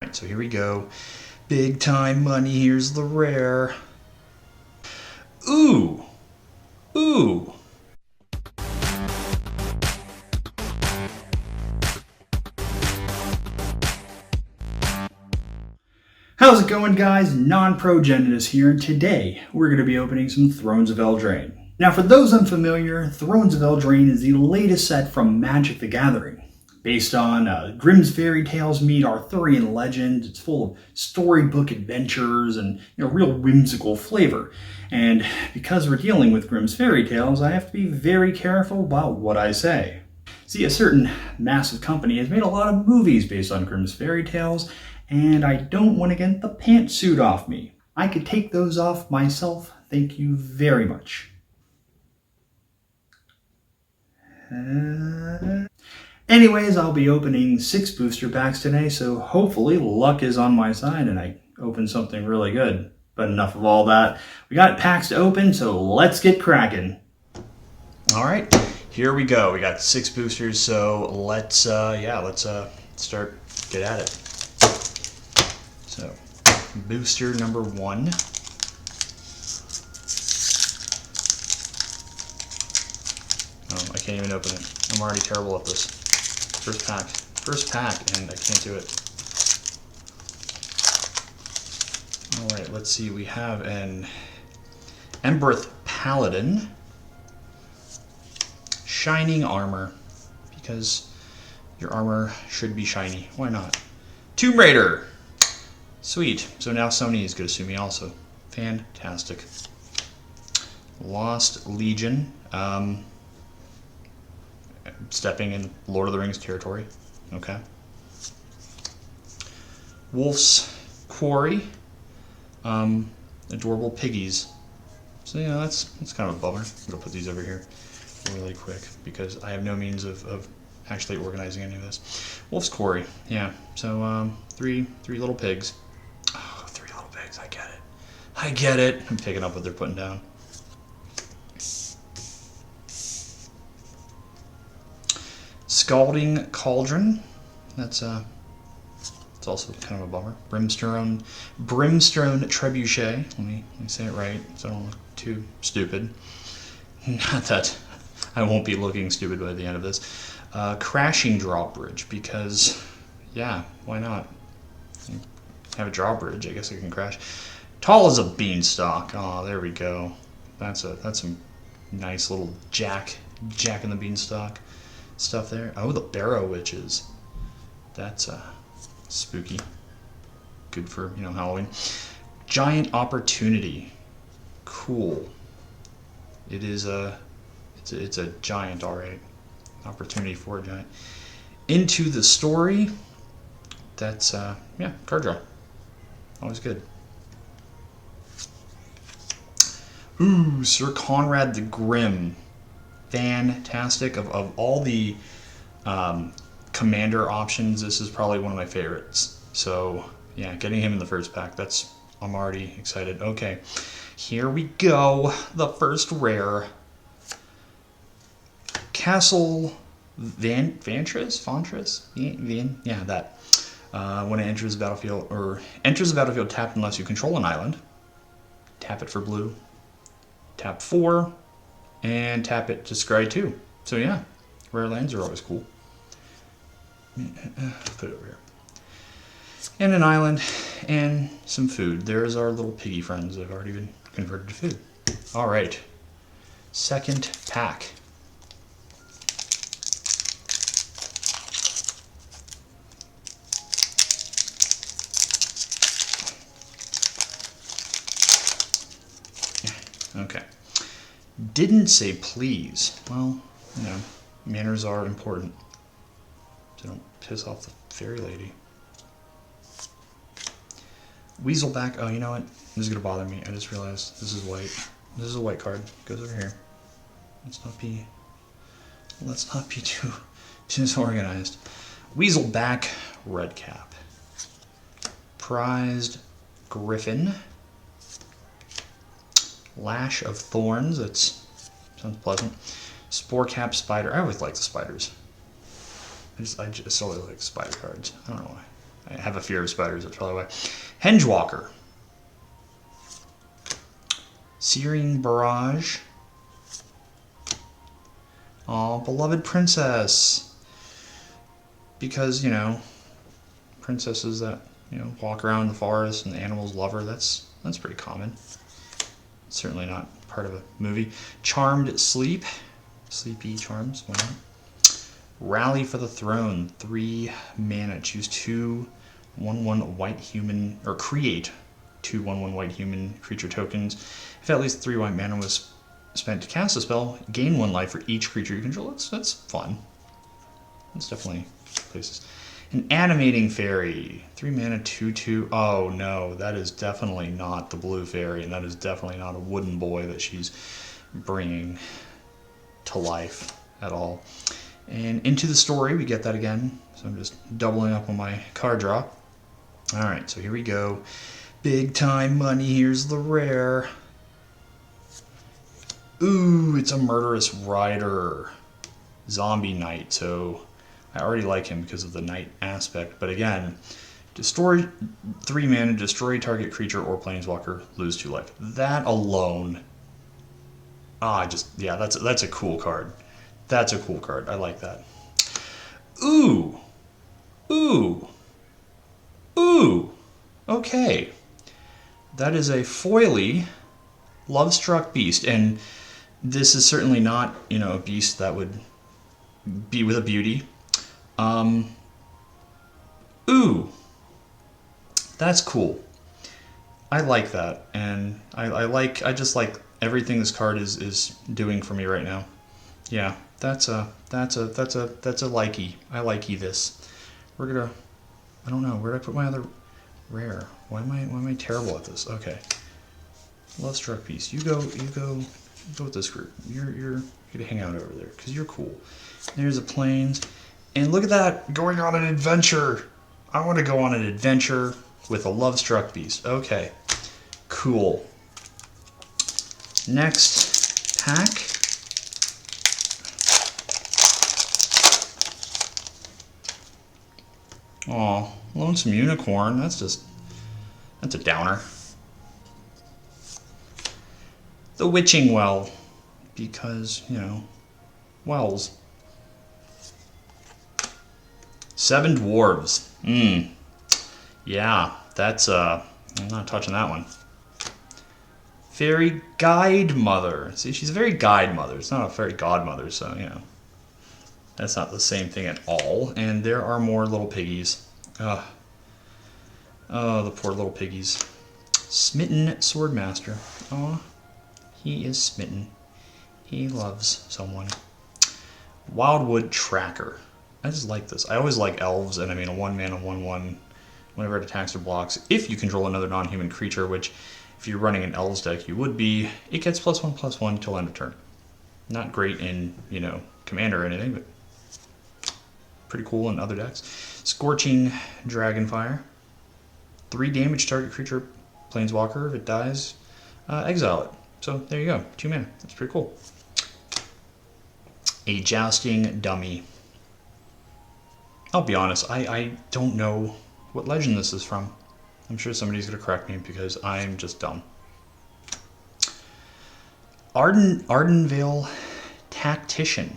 Alright, so here we go. Big time money, here's the rare. Ooh! Ooh! How's it going, guys? Non-Pro Genitus here, and today we're going to be opening some Thrones of Eldraine. Now, for those unfamiliar, Thrones of Eldraine is the latest set from Magic the Gathering. Based on Grimm's fairy tales meet Arthurian legends, it's full of storybook adventures and real whimsical flavor. And because we're dealing with Grimm's fairy tales, I have to be very careful about what I say. See, a certain massive company has made a lot of movies based on Grimm's fairy tales, and I don't want to get the pantsuit off me. I could take those off myself, thank you very much. Anyways, I'll be opening 6 booster packs today, so hopefully luck is on my side and I open something really good. But enough of all that. We got packs to open, so let's get cracking. Alright, here we go. We got 6 boosters, so let's start, get at it. So, booster number 1. Oh, I can't even open it. I'm already terrible at this. First pack, and I can't do it. Alright, let's see. We have an Embereth Paladin. Shining armor, because your armor should be shiny. Why not? Tomb Raider! Sweet. So now Sony is going to sue me also. Fantastic. Lost Legion. Stepping in Lord of the Rings territory. Okay. Wolf's Quarry. Adorable piggies. So yeah, that's kind of a bummer. I'm going to put these over here really quick because I have no means of actually organizing any of this. Wolf's Quarry. Yeah. So three little pigs. Oh, 3 little pigs. I get it. I get it. I'm picking up what they're putting down. Scalding Cauldron. That's it's also kind of a bummer. Brimstone Trebuchet. Let me say it right so I don't look too stupid. Not that I won't be looking stupid by the end of this. Crashing Drawbridge, because yeah, why not? Have a drawbridge, I guess I can crash. Tall as a beanstalk. Oh, there we go. That's some nice little Jack in the Beanstalk stuff there. Oh, the Barrow Witches. That's spooky. Good for Halloween. Giant Opportunity. Cool. It is it's a giant, all right. Opportunity for a giant. Into the Story. That's yeah, card draw. Always good. Ooh, Sir Conrad the Grim. Fantastic. Of all the commander options, this is probably one of my favorites. So yeah, getting him in the first pack, I'm already excited. Okay, here we go. The first rare. Castle Ventress? Yeah, that. When it enters the battlefield, tapped unless you control an island. Tap it for blue. Tap 4. And tap it to scry 2. So yeah, rare lands are always cool. Put it over here. And an island and some food. There's our little piggy friends that have already been converted to food. Alright. Second pack. Okay. Didn't say please. Well, manners are important. So don't piss off the fairy lady. Weaselback. Oh, you know what? This is going to bother me. I just realized this is white. This is a white card. Goes over here. Let's not be too disorganized. Weaselback, red cap. Prized Griffin. Lash of Thorns, that sounds pleasant. Sporecap Spider. I always like the spiders. I just always like spider cards. I don't know why. I have a fear of spiders, that's probably why. Hengewalker. Searing Barrage. Oh, beloved princess. Because, you know, princesses that, you know, walk around the forest and the animals love her, that's pretty common. Certainly not part of a movie. Charmed Sleep. Sleepy Charms, why not? Rally for the Throne. 3 mana. Choose 2 1/1 white human, or create 2 1/1 white human creature tokens. If at least 3 white mana was spent to cast a spell, gain 1 life for each creature you control. That's fun. That's definitely places. An Animating Fairy. 3 mana, 2/2. Oh no, that is definitely not the blue fairy, and that is definitely not a wooden boy that she's bringing to life at all. And Into the Story, we get that again. So I'm just doubling up on my card draw. Alright, so here we go. Big time money, here's the rare. Ooh, it's a Murderous Rider. Zombie Knight, so I already like him because of the knight aspect. But again, destroy 3 mana, destroy target creature or planeswalker, lose 2 life. That alone, yeah, that's a cool card. That's a cool card. I like that. Ooh, ooh, ooh. Okay, that is a foily Lovestruck Beast, and this is certainly not, you know, a beast that would be with a beauty. Ooh, that's cool. I like that, and I just like everything this card is doing for me right now. Yeah, that's a likey. I likey this. We're gonna, I don't know, where did I put my other rare? Why am I terrible at this? Okay, Lovestruck Beast. You go with this group. You're gonna hang out over there because you're cool. There's a plains. And look at that, going on an adventure. I want to go on an adventure with a Lovestruck Beast. Okay, cool. Next pack. Aw, Lonesome Unicorn. That's a downer. The Witching Well, because, you know, wells. 7 Dwarves. Yeah, that's, I'm not touching that one. Fairy Guide Mother. See, she's a very guide mother. It's not a fairy godmother, so, you know, that's not the same thing at all. And there are more little piggies. Oh, the poor little piggies. Smitten Swordmaster. Oh, he is smitten. He loves someone. Wildwood Tracker. I just like this. I always like elves, and I mean a 1 mana 1/1 whenever it attacks or blocks. If you control another non-human creature, which if you're running an elves deck, you would be, it gets +1/+1 till end of turn. Not great in, you know, Commander or anything, but pretty cool in other decks. Scorching Dragonfire. 3 damage target creature, planeswalker. If it dies, exile it. So there you go, 2 mana. That's pretty cool. A Jousting Dummy. I'll be honest, I don't know what legend this is from. I'm sure somebody's going to correct me because I'm just dumb. Ardenvale Tactician.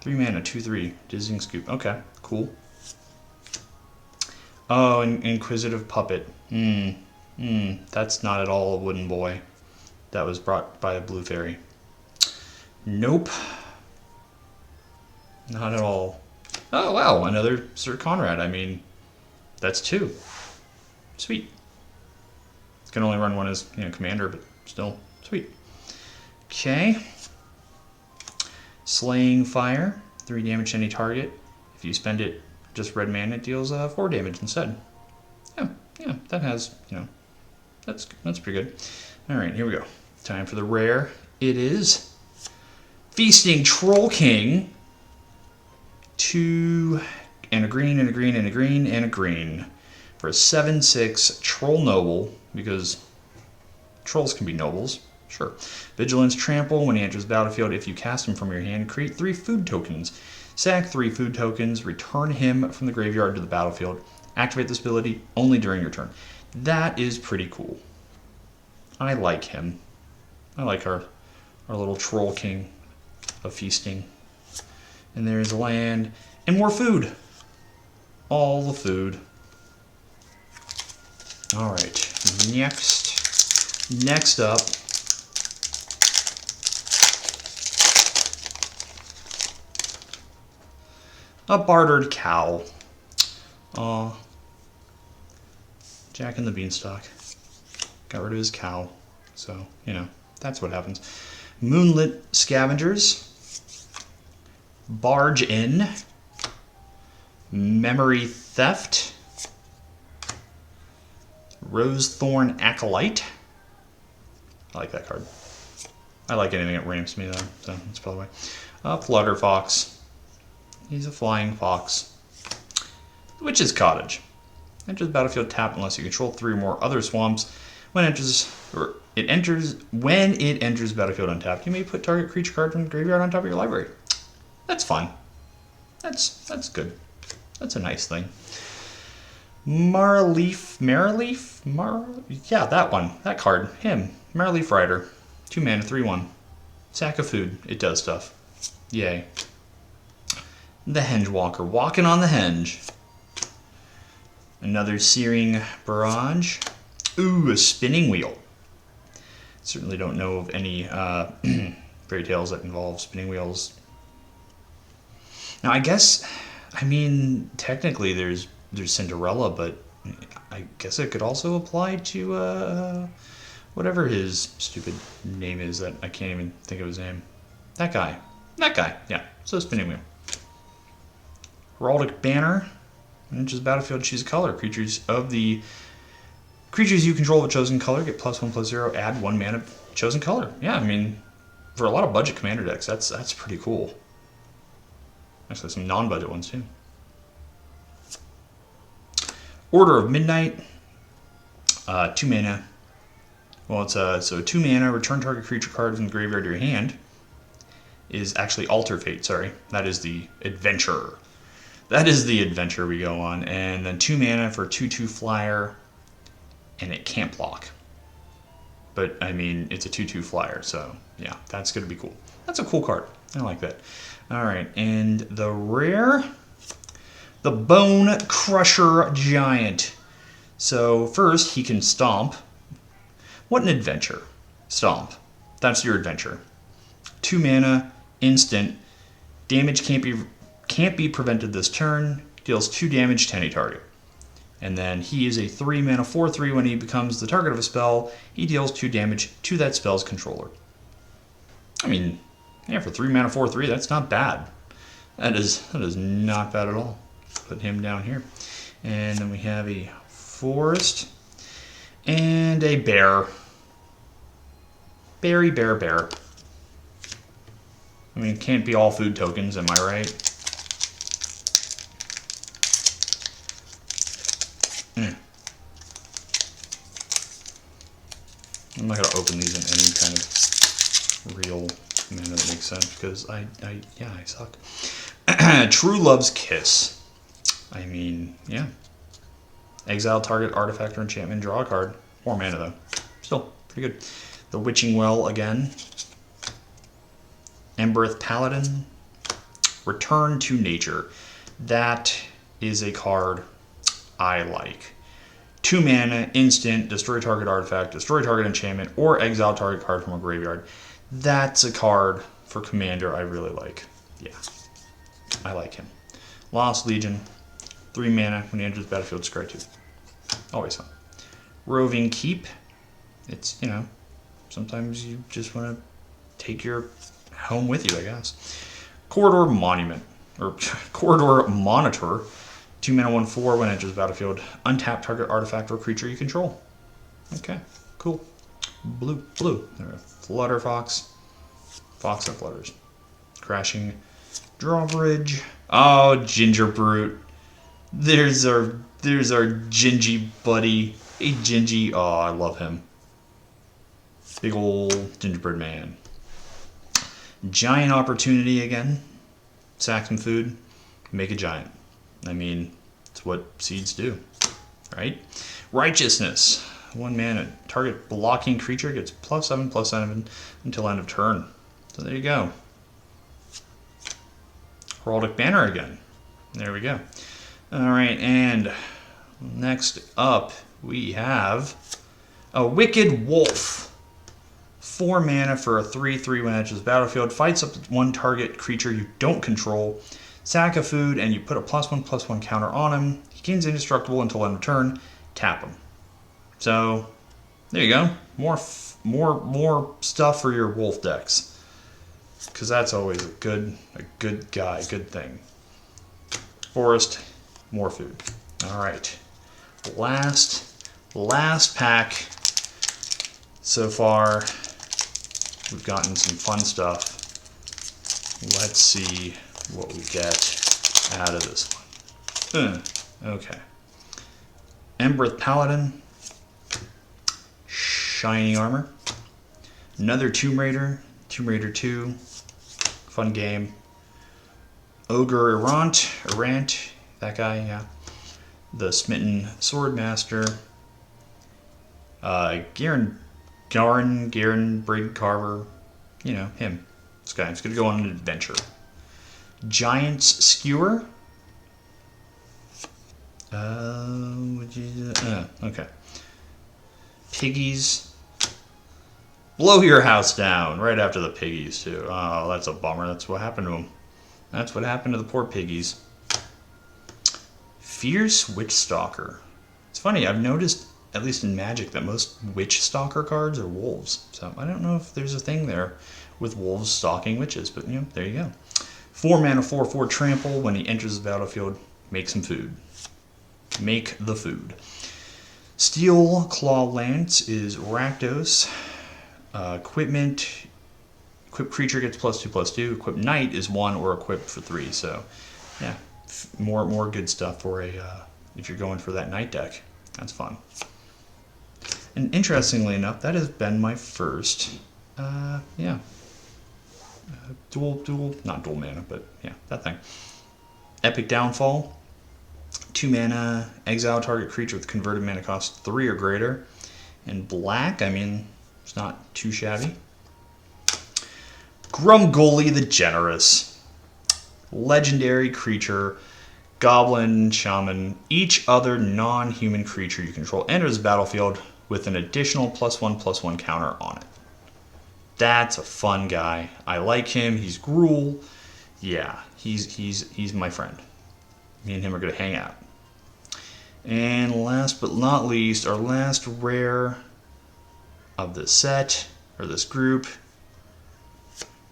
3 mana, 2/3. Dizzying Scoop. Okay, cool. Oh, Inquisitive Puppet. That's not at all a wooden boy. That was brought by a blue fairy. Nope. Not at all. Oh, wow, another Sir Conrad. I mean, that's 2. Sweet. It's going to only run 1 as, you know, commander, but still, sweet. Okay. Slaying Fire. 3 damage to any target. If you spend it just red mana, it deals 4 damage instead. Yeah, that has, you know, that's pretty good. All right, here we go. Time for the rare. It is Feasting Troll King. 2 and a green and a green and a green and a green for a 7/6 Troll Noble, because trolls can be nobles. Sure. Vigilance Trample. When he enters the battlefield, if you cast him from your hand, create 3 food tokens. Sack 3 food tokens, return him from the graveyard to the battlefield. Activate this ability only during your turn. That is pretty cool. I like him. I like our little troll king of feasting. And there's land and more food. All the food. All right, next up, a bartered cow. Aw, Jack and the Beanstalk got rid of his cow, so, you know, that's what happens. Moonlit Scavengers, Barge In, Memory Theft, Rosethorn Acolyte. I like that card. I like anything that ramps me though, so that's probably why. Flutter Fox. He's a flying fox. Witch's Cottage. Enters the battlefield tapped unless you control 3 or more other swamps. When it enters the battlefield untapped, you may put target creature card from the graveyard on top of your library. That's fine. That's good. That's a nice thing. Marleaf, yeah, that one. That card. Him. Marleaf Rider. 2 mana, 3/1. Sack of food. It does stuff. Yay. The Henge Walker. Walking on the henge. Another Searing Barrage. Ooh, a Spinning Wheel. Certainly don't know of any fairy tales that involve spinning wheels. Now, I mean, technically there's Cinderella, but I guess it could also apply to whatever his stupid name is that I can't even think of his name. That guy, yeah. So Spinning Wheel. Heraldic Banner. Enters the battlefield, choose a color. Creatures you control of a chosen color get +1/+0. Add 1 mana chosen color. Yeah, I mean, for a lot of budget commander decks, that's pretty cool. Actually, some non-budget ones too. Order of Midnight. 2 mana. Well, it's 2 mana. Return target creature card from the graveyard to your hand. Is actually Alter Fate. Sorry, that is the adventure. That is the adventure we go on. And then 2 mana for 2/2 flyer, and it can't block. But I mean, it's a 2/2 flyer, so yeah, that's gonna be cool. That's a cool card. I like that. All right, and the rare, the Bone Crusher Giant. So first, he can stomp. What an adventure. Stomp. That's your adventure. 2 mana, instant. Damage can't be prevented this turn. Deals 2 damage to any target. And then he is a 3 mana 4/3. When he becomes the target of a spell, he deals 2 damage to that spell's controller. I mean, yeah, for 3 mana 4/3, that's not bad. That is not bad at all. Put him down here. And then we have a forest and a bear. Bear. I mean, it can't be all food tokens, am I right? I'm not going to open these in any kind of real manner that makes sense, because I suck. True Love's Kiss. I mean, yeah. Exile target artifact or enchantment, draw a card. 4 mana though. Still, pretty good. The Witching Well again. Embereth Paladin. Return to Nature. That is a card I like. 2 mana, instant, destroy target artifact, destroy target enchantment, or exile target card from a graveyard. That's a card for Commander I really like. Yeah, I like him. Lost Legion, 3 mana, when he enters the battlefield, scry 2. Always fun. Roving Keep. It's, you know, sometimes you just want to take your home with you, I guess. Corridor Monument, or Corridor Monitor. 2 mana 1/4 when it enters the battlefield. Untap target artifact or creature you control. Okay, cool. Blue. Flutter Fox. Fox that flutters. Crashing Drawbridge. Oh, Ginger Brute. There's our Gingy buddy. Hey, Gingy. Oh, I love him. Big old gingerbread man. Giant Opportunity again. Sack some food. Make a giant. I mean, It's what seeds do, right? Righteousness. 1 mana. Target blocking creature gets +7/+7 until end of turn. So there you go. Heraldic Banner again. There we go. Alright, and next up we have a Wicked Wolf. 4 mana for a 3/3 when it enters the battlefield. Fights up to 1 target creature you don't control. Sack a food and you put a +1/+1 counter on him. He gains indestructible until end of turn. Tap him. So there you go. More stuff for your wolf decks. Because that's always a good guy, good thing. Forest, more food. All right. Last pack so far. We've gotten some fun stuff. Let's see what we get out of this one. Okay. Embereth Paladin. Shiny Armor. Another Tomb Raider. Tomb Raider 2. Fun game. Ogre Errant. That guy, yeah. The Smitten Swordmaster. Garen Brig Carver, you know, him. This guy. He's going to go on an adventure. Giant's Skewer. Okay. Piggies. Blow your house down right after the piggies, too. Oh, that's a bummer. That's what happened to them. That's what happened to the poor piggies. Fierce Witch Stalker. It's funny, I've noticed, at least in Magic, that most Witch Stalker cards are wolves. So I don't know if there's a thing there with wolves stalking witches, but you know, there you go. 4 mana, 4/4 trample. When he enters the battlefield, make some food. Make the food. Steel Claw Lance is Rakdos. Equipment. Equip creature gets +2/+2. Equip knight is 1 or equipped for 3. So yeah, more good stuff for a if you're going for that knight deck. That's fun. And interestingly enough, that has been my first, not dual mana, but yeah, that thing. Epic Downfall. 2 mana, exile target creature with converted mana cost 3 or greater. And black, I mean, it's not too shabby. Grumgully the Generous. Legendary creature. Goblin, Shaman, each other non-human creature you control enters the battlefield with an additional +1/+1 counter on it. That's a fun guy. I like him. He's Gruul. Yeah, he's my friend. Me and him are gonna hang out. And last but not least, our last rare of this set, or this group,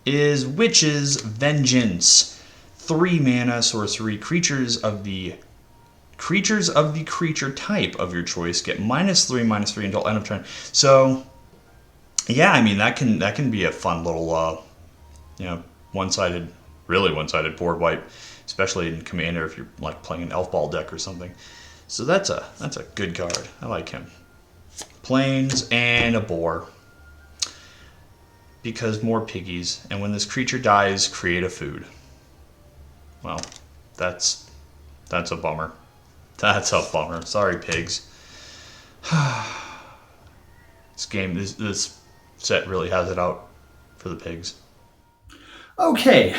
is Witch's Vengeance. 3 mana sorcery. Creatures of the creature type of your choice get -3/-3 until end of turn. So yeah, I mean that can be a fun little really one-sided board wipe, especially in Commander if you're like playing an elf ball deck or something. So that's a good card. I like him. Plains and a boar. Because more piggies, and when this creature dies, create a food. Well, that's a bummer. That's a bummer. Sorry, pigs. This set really has it out for the pigs. Okay,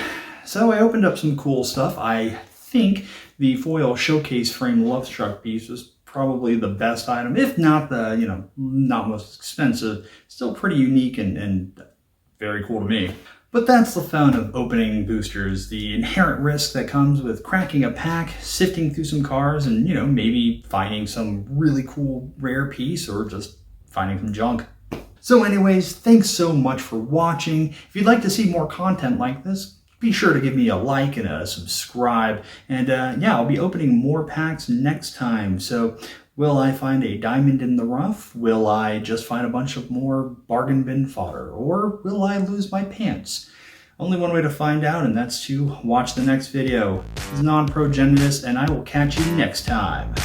so I opened up some cool stuff. I think the foil showcase frame Lovestruck Beast was probably the best item, if not the, not most expensive. Still pretty unique and very cool to me. But that's the fun of opening boosters, the inherent risk that comes with cracking a pack, sifting through some cards, and maybe finding some really cool rare piece or just finding some junk. So anyways, thanks so much for watching. If you'd like to see more content like this, be sure to give me a like and a subscribe. And I'll be opening more packs next time. So will I find a diamond in the rough? Will I just find a bunch of more bargain bin fodder? Or will I lose my pants? Only one way to find out, and that's to watch the next video. This is Non-Pro Genius, and I will catch you next time.